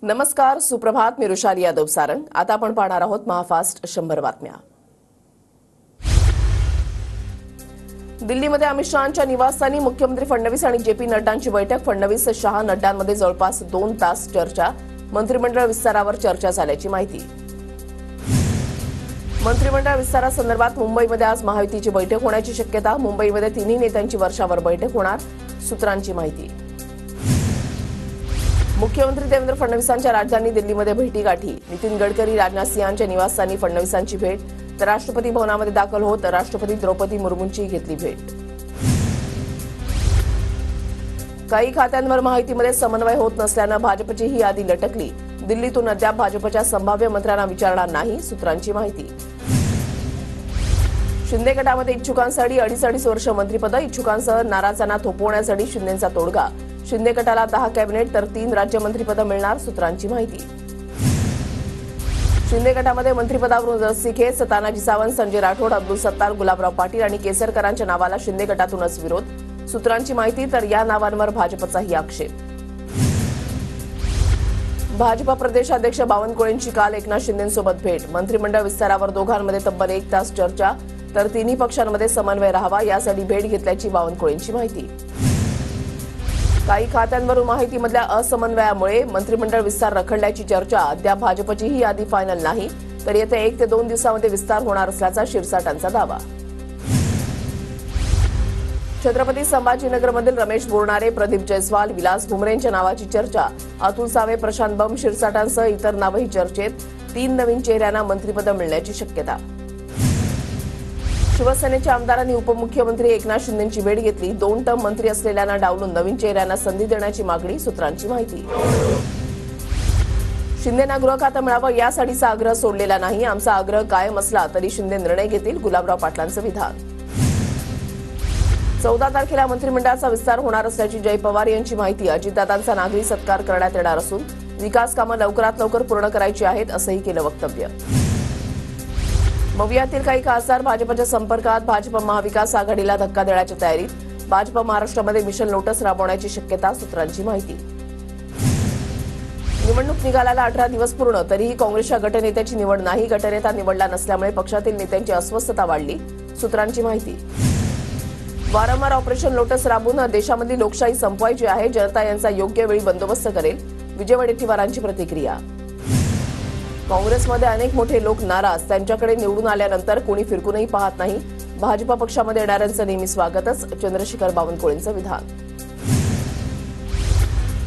नमस्कार, सुप्रभात. मी रुशाली यादव सारंग. आता आपण पाहणार आहोत महाफास्ट 100 बातम्या. दिल्लीमध्ये अमित शहांच्या निवासस्थानी मुख्यमंत्री फडणवीस आणि जेपी नड्डांची बैठक. फडणवीस शहा नड्डांमध्ये जवळपास 2 तास चर्चा. मंत्रिमंडळ विस्तारावर चर्चा झाल्याची माहिती. मंत्रिमंडळ विस्तारासंदर्भात मुंबईमध्ये आज महायुतीची बैठक होण्याची शक्यता. मुंबईमध्ये तिन्ही नेत्यांची वर्षावर बैठक होणार, सूत्रांची माहिती. मुख्यमंत्री देवेंद्र फडणवीसांच्या राजधानी दिल्लीमध्ये भेटीगाठी. नितीन गडकरी, राजनाथ सिंह यांच्या निवासस्थानी फडणवीसांची भेट. तर राष्ट्रपती भवनामध्ये दाखल होत राष्ट्रपती द्रौपदी मुर्मूंची घेतली भेट. काही खात्यांवर महायुतीमध्ये समन्वय होत नसल्यानं भाजपची ही यादी लटकली. दिल्लीतून अद्याप भाजपच्या संभाव्य मंत्र्यांना विचारणार नाही, सूत्रांची माहिती. शिंदे गटामध्ये इच्छुकांसाठी 2.5 वर्ष मंत्रिपद. इच्छुकांसह नाराजांना थोपवण्यासाठी शिंदेंचा तोडगा. शिंदे गटाला 10 कॅबिनेट तर 3 राज्य मंत्रिपद मिळणार, सूत्रांची माहिती. शिंदे गटामध्ये मंत्रिपदावरून रस्सीखेच. तानाजी सावंत, संजय राठोड, अब्दुल सत्तार, गुलाबराव पाटील आणि केसरकरांच्या नावाला शिंदे गटातूनच विरोध, सूत्रांची माहिती. तर या नावांवर भाजपचाही आक्षेप. भाजपा प्रदेशाध्यक्ष बावनकुळेंची काल एकनाथ शिंदेंसोबत भेट. मंत्रिमंडळ विस्तारावर दोघांमध्ये तब्बल 1 तास चर्चा. तर तिन्ही पक्षांमध्ये समन्वय राहावा यासाठी भेट घेतल्याची बावनकुळेंची माहिती. काही खात्यांवरून माहितीमधल्या असमन्वयामुळे मंत्रिमंडळ विस्तार रखडल्याची चर्चा. अद्याप भाजपची ही यादी फायनल नाही, तर येत्या 1 ते 2 दिवसांमध्ये विस्तार होणार असल्याचा शिरसाटांचा दावा. छत्रपती संभाजीनगरमधील रमेश बोरणारे, प्रदीप जयस्वाल, विलास भुमरेंच्या नावाची चर्चा. अतुल सावे, प्रशांत बंब, शिरसाटांसह इतर नावही चर्चेत. 3 नवीन चेहऱ्यांना मंत्रिपद मिळण्याची शक्यता. शिवसेनेच्या आमदारांनी उपमुख्यमंत्री एकनाथ शिंदेंची भेट घेतली. 2 टर्म मंत्री असलेल्यांना डावलून नवीन चेहऱ्यांना संधी देण्याची मागणी, सूत्रांची माहिती. शिंदेंना गृह खातं मिळावं यासाठीचा आग्रह सोडलेला नाही. आमचा आग्रह कायम असला तरी शिंदे निर्णय घेतील, गुलाबराव पाटलांचं विधान. 14 तारखेला मंत्रिमंडळाचा विस्तार होणार असल्याची जय पवार यांची माहिती. अजितदादांचा नागरी सत्कार करण्यात येणार असून विकास कामं लवकरात लवकर पूर्ण करायची आहेत, असंही केलं वक्तव्य. मवियातील काही खासदार भाजपच्या संपर्कात. भाजप महाविकास आघाडीला धक्का देण्याच्या तयारीत. भाजप महाराष्ट्रामध्ये मिशन लोटस राबवण्याची शक्यता, सूत्रांची माहिती. निवडणूक निकालाला 18 दिवस पूर्ण, तरीही काँग्रेसच्या गटनेत्याची निवड नाही. गटनेता निवडला नसल्यामुळे पक्षातील नेत्यांची अस्वस्थता वाढली, सूत्रांची माहिती. वारंवार ऑपरेशन लोटस राबवून देशामधली लोकशाही संपवायची आहे. जनता यांचा योग्य वेळी बंदोबस्त करेल, विजय वडेट्टीवारांची प्रतिक्रिया. काँग्रेसमध्ये अनेक मोठे लोक नाराज. त्यांच्याकडे निवडून आल्यानंतर कोणी फिरकूनही पाहत नाही. भाजपा पक्षामध्ये येणाऱ्यांचं नेहमी स्वागतच, चंद्रशेखर बावनकुळेंचं विधान.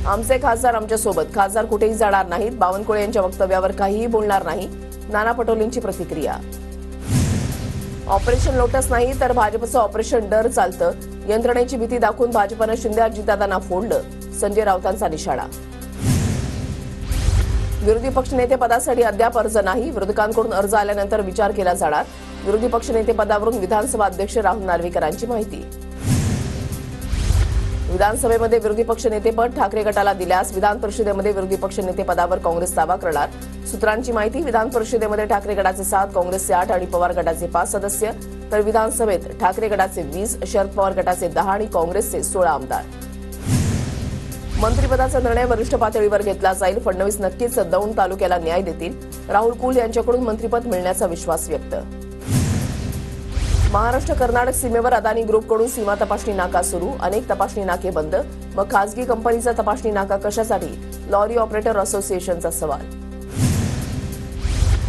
आमचे खासदार आमच्यासोबत. खासदार कुठेही जाणार नाहीत. बावनकुळे यांच्या वक्तव्यावर काहीही बोलणार नाही, नाना पटोलेंची प्रतिक्रिया. ऑपरेशन लोटस नाही तर भाजपचं ऑपरेशन डर चालतं. यंत्रणेची भीती दाखवून भाजपनं शिंदे अजितदादांना फोडलं, संजय राऊतांचा निशाणा. विरोधी पक्षनेतेपदासाठी अद्याप अर्ज नाही. विरोधकांकडून अर्ज आल्यानंतर विचार केला जाणार. विरोधी पक्षनेतेपदावरून विधानसभा अध्यक्ष राहुल नार्वेकरांची माहिती. विधानसभेमध्ये विरोधी पक्षनेतेपद ठाकरे गटाला दिल्यास विधान परिषदेमध्ये विरोधी पक्षनेतेपदावर काँग्रेस दावा करणार, सूत्रांची माहिती. विधान परिषदेमध्ये ठाकरे गटाचे 7, काँग्रेसचे 8 आणि पवार गटाचे 5 सदस्य. तर विधानसभेत ठाकरे गटाचे 20, शरद पवार गटाचे 10 आणि काँग्रेसचे 16 आमदार. मंत्रिपदाचा निर्णय वरिष्ठ पातळीवर घेतला जाईल. फडणवीस नक्कीच दौंड तालुक्याला न्याय देतील. राहुल कुल यांच्याकडून मंत्रिपद मिळण्याचा विश्वास व्यक्त. महाराष्ट्र कर्नाटक सीमेवर अदानी ग्रुपकडून सीमा तपासणी नाका सुरू. अनेक तपासणी नाके बंद. मग खासगी कंपनीचा तपासणी नाका कशासाठी? लॉरी ऑपरेटर असोसिएशनचा सवाल.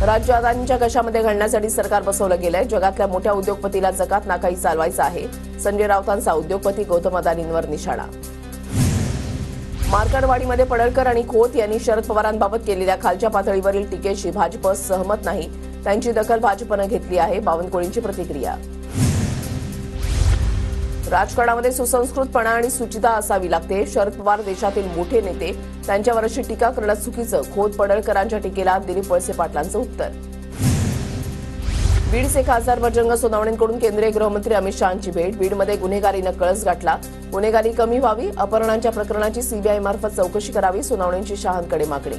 राज्य अदानींच्या कशामध्ये घालण्यासाठी सरकार बसवलं गेलंय. जगातल्या मोठ्या उद्योगपतीला जकात नाकाही चालवायचा आहे. संजय राऊतांचा उद्योगपती गौतम अदानींवर निशाणा. मार्कडवाडीमध्ये पडळकर आणि खोत यांनी शरद पवारांबाबत केलेल्या खालच्या पातळीवरील टीकेशी भाजप सहमत नाही. त्यांची दखल भाजपनं घेतली आहे, बावनकुळेंची प्रतिक्रिया. राजकारणामध्ये सुसंस्कृतपणा आणि सुचिता असावी लागते. शरद पवार देशातील मोठे नेते, त्यांच्यावर अशी टीका करणं चुकीचं. खोत पडळकरांच्या टीकेला दिलीप वळसे पाटलांचं उत्तर. बीडचे खासदार बजरंग सोनवणेंकडून केंद्रीय गृहमंत्री अमित शहांची भेट. बीडमध्ये गुन्हेगारीनं कळस गाठला. गुन्हेगारी कमी व्हावी, अपहरणांच्या प्रकरणाची सीबीआय मार्फत चौकशी करावी, सोनवणेंची शहांकडे मागणी.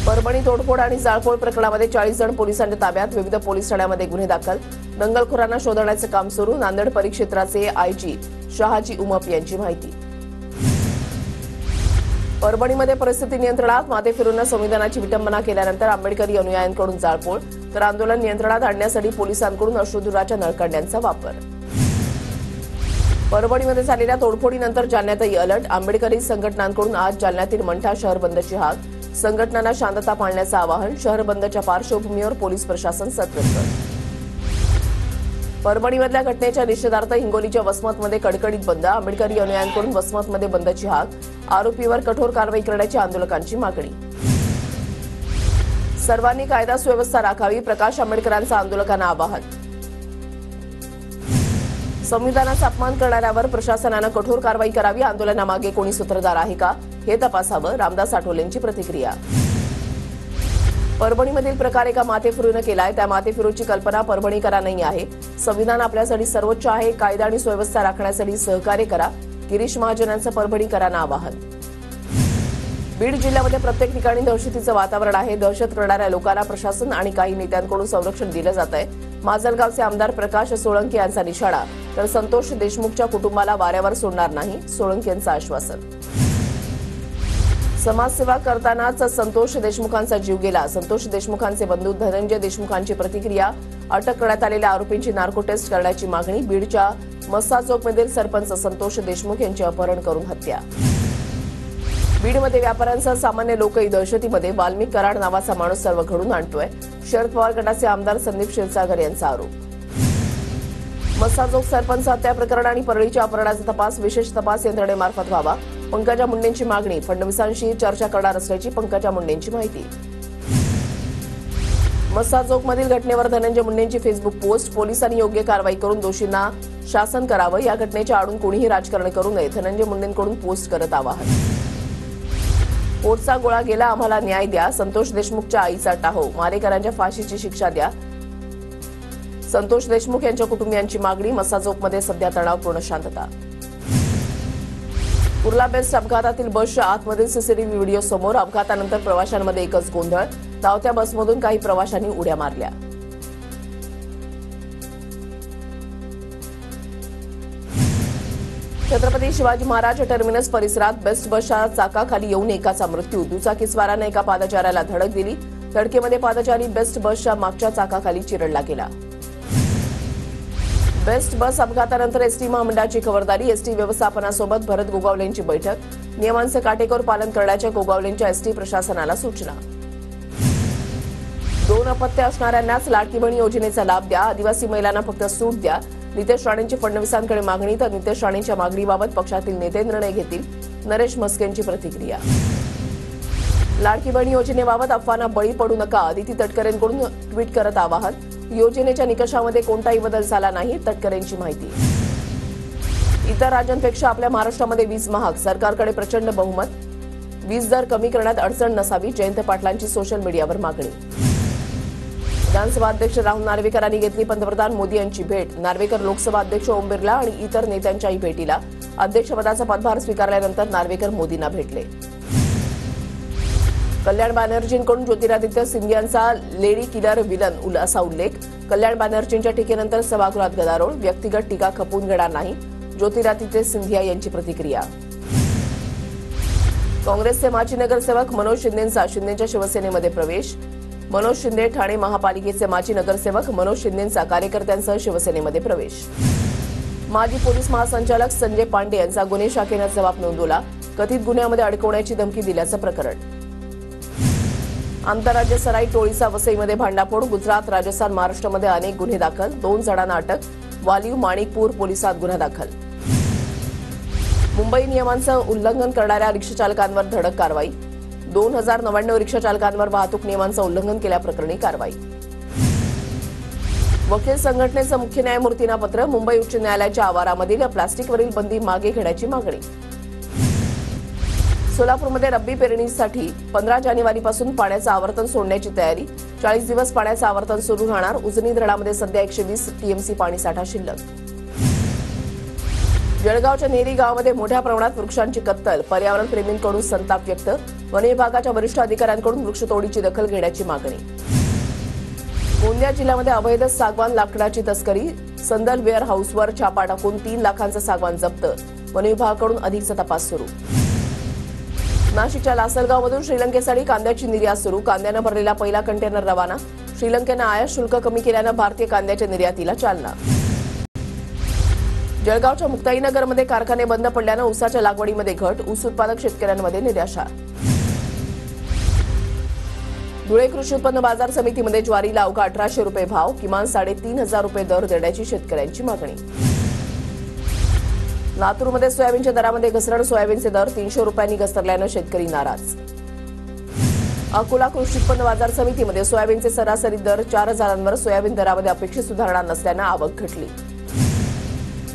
परभणी तोडफोड आणि जाळपोळ प्रकरणामध्ये 40 जण पोलिसांच्या ताब्यात. विविध पोलीस ठाण्यामध्ये गुन्हे दाखल. दंगलखोरांना शोधण्याचं काम सुरू. नांदेड परिक्षेत्राचे आयजी शहाजी उमप यांची माहिती. परभणीमध्ये परिस्थिती नियंत्रणात, माथेफिरूंना संविधानाची विटंबना केल्यानंतर आंबेडकरी अनुयायांकडून जाळपोळ, तर आंदोलन नियंत्रणात आणण्यासाठी पोलिसांकडून अश्रुधुराच्या नळकांड्यांचा वापर. परभणीमध्ये झालेल्या तोडफोडीनंतर जालन्यातही अलर्ट, आंबेडकरी संघटनांकडून आज जालन्यातील मंठा शहर बंदची हाक, संघटनांना शांतता पाळण्याचं आवाहन, शहर बंदच्या पार्श्वभूमीवर पोलीस प्रशासन सतर्क. परभणीमधल्या घटनेच्या निषेधार्थ हिंगोलीच्या वसमतमध्ये कडकडीत बंद, आंबेडकरी अनुयायांकडून वसमतमध्ये बंदची हाक, आरोपीवर कठोर कारवाई करण्याची आंदोलकांची मागणी. सर्वांनी कायदा सुव्यवस्था राखावी, प्रकाश आंबेडकरांचं आंदोलकांना आवाहन. संविधानाचा अपमान करणाऱ्यावर प्रशासनानं कठोर कारवाई करावी, आंदोलनामागे कोणी सूत्रधार आहे का हे तपासावं, रामदास आठवलेंची प्रतिक्रिया. परभणीमधील प्रकार एका माथेफिरूनं केलाय, त्या माथेफिरूची कल्पना परभणीकरांनाही आहे. संविधान आपल्यासाठी सर्वोच्च आहे, कायदा आणि सुव्यवस्था राखण्यासाठी सहकार्य करा, गिरीश महाजनांचं परभणीकरांना आवाहन. बीड जिल्ह्यामध्ये प्रत्येक ठिकाणी दहशतीचं वातावरण आहे, दहशत करणाऱ्या लोकांना प्रशासन आणि काही नेत्यांकडून संरक्षण दिलं जात आहे. माजलगावचे आमदार प्रकाश सोळंके यांचा निशाणा, तर संतोष देशमुखच्या कुटुंबाला वाऱ्यावर सोडणार नाही, सोळंके यांचं आश्वासन. समाजसेवा करतानाच संतोष देशमुखांचा जीव गेला, संतोष देशमुखांचे बंधू धनंजय देशमुखांची प्रतिक्रिया. अटक करण्यात आलेल्या आरोपींची नार्को टेस्ट करण्याची मागणी. बीडच्या मस्सा चौकमधील सरपंच संतोष देशमुख यांची अपहरण करून हत्या. बीडमध्ये व्यापाऱ्यांसह सामान्य लोकही दहशतीमध्ये, वाल्मिक कराड नावाचा माणूस सर्व घडून आणतोय, शरद पवार गटाचे आमदार संदीप क्षीरसागर यांचा आरोप. मस्साजोग सरपंच हत्या प्रकरण आणि परळीच्या अपहरणाचा तपास विशेष तपास यंत्रणेमार्फत व्हावा, पंकजा मुंडेंची मागणी. फडणवीसांशी चर्चा करणार असल्याची पंकजा मुंडेंची माहिती. मस्साजोगमधील घटनेवर धनंजय मुंडेंची फेसबुक पोस्ट, पोलिसांनी योग्य कारवाई करून दोषींना शासन करावं, या घटनेच्या आडून कोणीही राजकारण करू नये, धनंजय मुंडेंकडून पोस्ट करत आवाहन. पोटचा गोळा गेला, आम्हाला न्याय द्या, संतोष देशमुखच्या आईचा टाहो, मारेकरांच्या फाशीची शिक्षा द्या, संतोष देशमुख यांच्या कुटुंबियांची मागणी. मस्साजोगमध्ये सध्या तणावपूर्ण शांतता. कुर्ला बेस्ट अपघातातील बसच्या आतमधील सीसीटीव्ही व्हिडिओ समोर, अपघातानंतर प्रवाशांमध्ये एकच गोंधळ, धावत्या बसमधून काही प्रवाशांनी उड्या मारल्या. छत्रपती शिवाजी महाराज टर्मिनस परिसरात बेस्ट बसच्या चाकाखाली येऊन एकाचा मृत्यू, दुचाकीस्वाराने एका पादचाऱ्याला धडक दिली, धडकेमध्ये पादचारी बेस्ट बसच्या मागच्या चाकाखाली चिरडला गेला. बेस्ट बस अपघातानंतर एसटी महामंडळाची खबरदारी, एसटी व्यवस्थापनासोबत भरत गोगावलेंची बैठक, नियमांचं काटेकोर पालन करण्याच्या गोगावलेंच्या एसटी प्रशासनाला सूचना. 2 अपत्य असणाऱ्यांनाच लाडकी बहीण योजनेचा लाभ द्या, आदिवासी महिलांना फक्त सूट द्या, नितेश राणेंची फडणवीसांकडे मागणी. तर नितेश राणेंच्या मागणीबाबत पक्षातील नेते निर्णय घेतील, नरेश म्हस्केंची प्रतिक्रिया. लाडकी बहीण योजनेबाबत अफवांना बळी पडू नका, अदिती तटकरेंकडून ट्विट करत आवाहन. योजनेच्या निकषामध्ये कोणताही बदल झाला नाही, तटकरेंची माहिती. इतर राज्यांपेक्षा आपल्या महाराष्ट्रामध्ये वीज महाग, सरकारकडे प्रचंड बहुमत, वीज दर कमी करण्यात अडचण नसावी, जयंत पाटलांची सोशल मीडियावर मागणी. विधानसभा अध्यक्ष राहुल नार्वेकरांनी घेतली पंतप्रधान मोदी यांची भेट, नार्वेकर लोकसभा अध्यक्ष ओम बिर्ला आणि इतर नेत्यांच्याही भेटीला. अध्यक्षपदाचा पदभार स्वीकारल्यानंतर नार्वेकर मोदींना भेटले. कल्याण बॅनर्जींकडून ज्योतिरादित्य सिंधियांचा लेडी किलर विलन असा उल्लेख, कल्याण बॅनर्जींच्या टीकेनंतर सभागृहात गदारोळ, व्यक्तिगत टीका खपवून घेणार नाही, ज्योतिरादित्य सिंधिया यांची प्रतिक्रिया. काँग्रेसचे माजी नगरसेवक मनोज शिंदेंचा शिंदेच्या शिवसेनेमध्ये प्रवेश, मनोज शिंदे ठाणे महापालिकेचे माजी नगरसेवक मनोज शिंदेंचा कार्यकर्त्यांसह शिवसेनेमध्ये प्रवेश. माजी पोलीस महासंचालक संजय पांडे यांचा गुन्हे शाखेनं जबाब नोंदवला, कथित गुन्ह्यामध्ये अडकवण्याची धमकी दिल्याचं प्रकरण. आंतरराज्य सराई टोळीचा वसईमध्ये भांडाफोड, गुजरात राजस्थान महाराष्ट्रामध्ये अनेक गुन्हे दाखल, 2 जणांना अटक, वालीव माणिकपूर पोलिसात गुन्हा दाखल. मुंबई नियमांचं उल्लंघन करणाऱ्या रिक्षाचालकांवर धडक कारवाई, 2099 रिक्षाचालकांवर वाहतूक नियमांचं उल्लंघन केल्याप्रकरणी कारवाई. वकील संघटनेचं मुख्य न्यायमूर्तींना पत्र, मुंबई उच्च न्यायालयाच्या आवारामधील प्लास्टिकवरील बंदी मागे घेण्याची मागणी. सोलापूरमध्ये रब्बी पेरणीसाठी 15 जानेवारीपासून पाण्याचं आवर्तन सोडण्याची तयारी, 40 दिवस पाण्याचं आवर्तन सुरू राहणार. उजनी धरणामध्ये सध्या 120 टीएमसी पाणीसाठा शिल्लक. जळगावच्या नेरी गावामध्ये मोठ्या प्रमाणात वृक्षांची कत्तल, पर्यावरण प्रेमींकडून संताप व्यक्त, वन विभागाच्या वरिष्ठ अधिकाऱ्यांकडून वृक्षतोडीची दखल घेण्याची मागणी. गोंदिया जिल्ह्यामध्ये अवैध सागवान लाकडाची तस्करी, संदल वेअर हाऊसवर छापा टाकून 3 लाखांचं सागवान जप्त, वन विभागाकडून अधिकचा तपास सुरू. नाशिकच्या लासलगावमधून श्रीलंकेसाठी कांद्याची निर्यात सुरू. कांद्यानं भरलेला पहिला कंटेनर रवाना. श्रीलंकेनं आयात शुल्क कमी केल्यानं भारतीय कांद्याच्या निर्यातीला चालना. जळगावच्या मुक्ताईनगरमध्ये कारखाने बंद पडल्यानं ऊसाच्या लागवडीमध्ये घट. ऊस उत्पादक शेतकऱ्यांमध्ये निराशा. धुळे कृषी उत्पन्न बाजार समितीमध्ये ज्वारीला अवघा 1800 रुपये भाव. किमान 3,500 रुपये दर देण्याची शेतकऱ्यांची मागणी. लातूरमध्ये सोयाबीनच्या दरामध्ये घसरण. सोयाबीनचे दर 300 रुपयांनी घसरल्यानं शेतकरी नाराज. अकोला कृषी उत्पन्न बाजार समितीमध्ये सोयाबीनचे सरासरी दर 4,000वर. सोयाबीन दरामध्ये अपेक्षित सुधारणा नसल्यानं आवक घटली.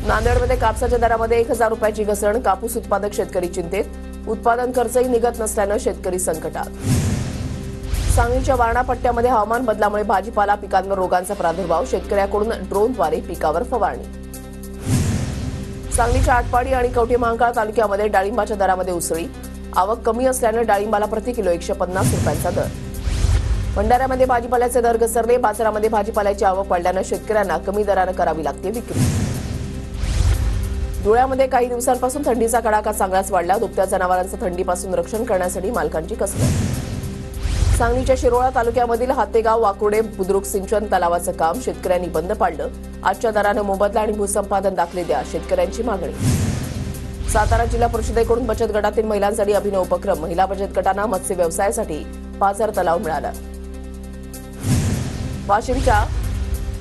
नांदेडमध्ये कापसाच्या दरामध्ये 1,000 रुपयाची घसरण. कापूस उत्पादक शेतकरी चिंतेत. उत्पादन खर्चही निघत नसल्यानं शेतकरी संकटात. सांगलीच्या वारणा पट्ट्यामध्ये हवामान बदलामुळे भाजीपाला पिकांवर रोगांचा प्रादुर्भाव. शेतकऱ्याकडून ड्रोनद्वारे पिकावर फवारणी. सांगलीच्या आटपाडी आणि कवठे महांकाळ तालुक्यामध्ये डाळिंबाच्या दरामध्ये उसळी. आवक कमी असल्यानं डाळिंबाला प्रति किलो 150 रुपयांचा दर. भंडाऱ्यामध्ये भाजीपाल्याचे दर घसरले. बाजारामध्ये भाजीपाल्याची आवक वाढल्यानं शेतकऱ्यांना कमी दरानं करावी लागते विक्री. धुळ्यामध्ये काही दिवसांपासून थंडीचा कडाका चांगलाच वाढला. दुभत्या जनावरांचं थंडीपासून रक्षण करण्यासाठी मालकांची कसरत. सांगलीच्या शिरोळा तालुक्यामधील हातेगाव वाकुर्डे बुद्रुक सिंचन तलावाचं काम शेतकऱ्यांनी बंद पाडलं. आजच्या दरानं मोबदला आणि भूसंपादन दाखले द्या, शेतकऱ्यांची मागणी. सातारा जिल्हा परिषदेकडून बचत गटातील महिलांसाठी अभिनव उपक्रम. महिला बचत गटांना मत्स्य व्यवसायासाठी 5,000 तलाव मिळाला. वाशिमच्या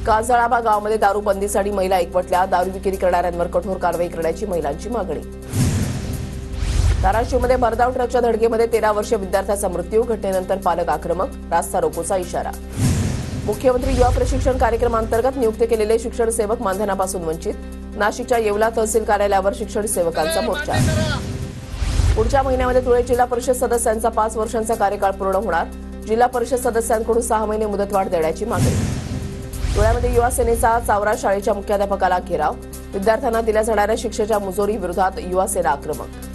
काजळाबा गावामध्ये दारूबंदीसाठी महिला एकवटल्या. दारू विक्री करणाऱ्यांवर कठोर कारवाई करण्याची महिलांची मागणी. धाराशिवमध्ये भरधाव ट्रकच्या धडकेमध्ये 13 वर्षीय विद्यार्थ्याचा मृत्यू. घटनेनंतर पालक आक्रमक. रास्ता रोकोचा इशारा. मुख्यमंत्री युवा प्रशिक्षण कार्यक्रमांतर्गत नियुक्त केलेले शिक्षण सेवक मानधनापासून वंचित. नाशिकच्या येवला तहसील कार्यालयावर शिक्षण सेवकांचा मोर्चा. पुढच्या महिन्यामध्ये धुळे जिल्हा परिषद सदस्यांचा 5 वर्षांचा कार्यकाळ पूर्ण होणार. जिल्हा परिषद सदस्यांकडून 6 महिने मुदतवाढ देण्याची मागणी. धुळ्यामध्ये युवा सेनेचा चावरा शाळेच्या मुख्याध्यापकाला घेराव. विद्यार्थ्यांना दिल्या जाणाऱ्या शिक्षेच्या मुजोरी विरोधात युवा सेना आक्रमक.